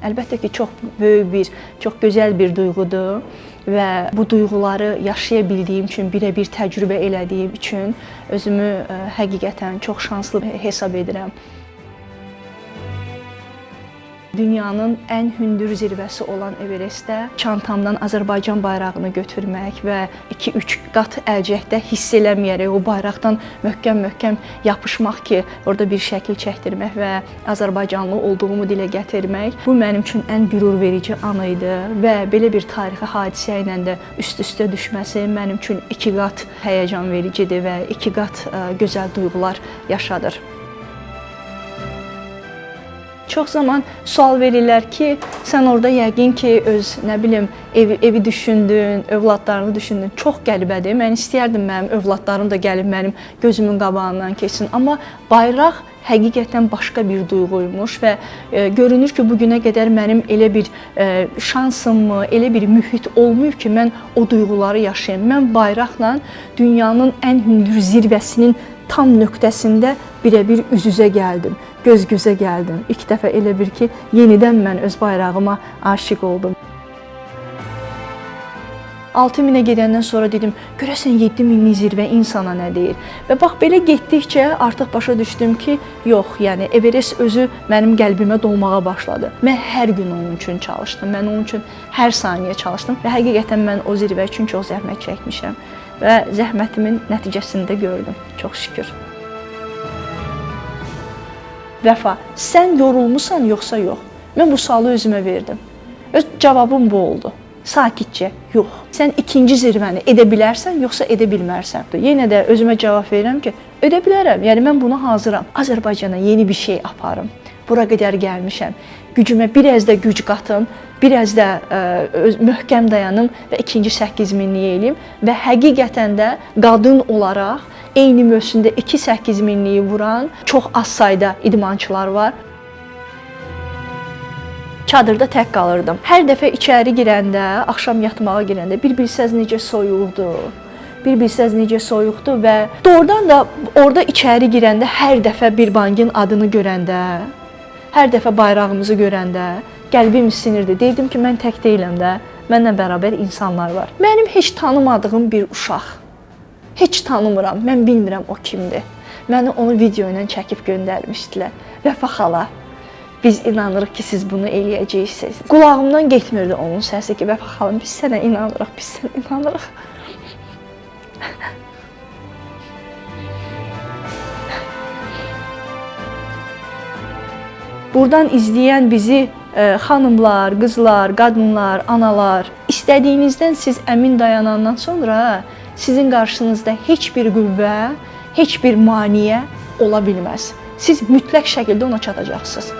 əlbəttə ki, çox böyük bir, çox gözəl bir duyğudur və bu duyğuları yaşaya bildiyim üçün, birə-bir təcrübə elədiyim üçün özümü həqiqətən çox şanslı hesab edirəm. Dünyanın ən hündür zirvəsi olan Everestdə çantamdan Azərbaycan bayrağını götürmək və 2-3 qat əlcəkdə hiss eləməyərək o bayraqdan möhkəm-möhkəm yapışmaq ki, orada bir şəkil çəkdirmək və Azərbaycanlı olduğumu dilə gətirmək, bu mənim üçün ən qürurverici an idi və belə bir tarixi hadisə ilə də üst-üstə düşməsi mənim üçün 2 qat həyəcan vericidir və 2 qat gözəl duyğular yaşadır. Çox zaman sual verirlər ki, sən orada yəqin ki, öz, nə bilim, evi düşündün, övladlarını düşündün. Çox qəribədir. Mən istəyərdim mənim övladlarım da gəlib mənim gözümün qabağından keçsin. Amma bayraq həqiqətən başqa bir duyğuymuş və görünür ki, bugünə qədər mənim elə bir şansım, elə bir mühit olmayıb ki, mən o duyğuları yaşayım. Mən bayraqla dünyanın ən hündür zirvəsinin tam nöqtəsində birə-bir üz-üzə gəldim, göz-gözə gəldim. İlk dəfə elə bir ki, yenidən mən öz bayrağıma aşiq oldum. 6000-ə gedəndən sonra dedim, görəsən 7000-lik zirvə insana nə deyir? Və bax, belə getdikcə artıq başa düşdüm ki, yox, yəni Everest özü mənim qəlbimə dolmağa başladı. Mən hər gün onun üçün çalışdım, mən onun üçün hər saniyə çalışdım və həqiqətən mən o zirvə üçün çox zəhmət çəkmişəm və zəhmətimin nəticəsini də gördüm, çox şükür. Vəfa, sən yorulmusan yoxsa yox? Mən bu sualı özümə verdim. Öz cavabım bu oldu. Sakitcə, yox. Sən ikinci zirvəni edə bilərsən, yoxsa edə bilmərsən? Yenə də özümə cavab verirəm ki, edə bilərəm. Yəni mən buna hazıram. Azərbaycana yeni bir şey aparım. Bura qədər gəlmişəm. Gücümə biraz da güc qatım, biraz da möhkəm dayanım və ikinci 8000-liyi eləyim və həqiqətən də qadın olaraq eyni mövsümdə 2 8000-liyi vuran çox az sayda idmançılar var. Çadırda tək qalırdım. Hər dəfə içəri girəndə, axşam yatmağa girəndə bir bilsəz necə soyuqdur. Bir bilsəz necə soyuqdur və doğrudan da orada içəri girəndə hər dəfə bir bangin adını görəndə, hər dəfə bayrağımızı görəndə qəlbim sinirdi. Deyirdim ki, mən tək deyiləm də, mənlə bərabər insanlar var. Mənim heç tanımadığım bir uşaq, heç tanımıram, mən bilmirəm o kimdir. Məni onu video ilə çəkib göndərmişdilər. Vəfa xala, biz inanırıq ki, siz bunu eləyəcəksiniz. Qulağımdan getmirdi onun səsi ki, Vəfa xalım, biz sənə inanırıq, biz sənə inanırıq. Buradan izləyən bizi xanımlar, qızlar, qadınlar, analar, istədiyinizdən siz əmin dayanandan sonra sizin qarşınızda heç bir qüvvə, heç bir maneə ola bilməz. Siz mütləq şəkildə ona çatacaqsınız.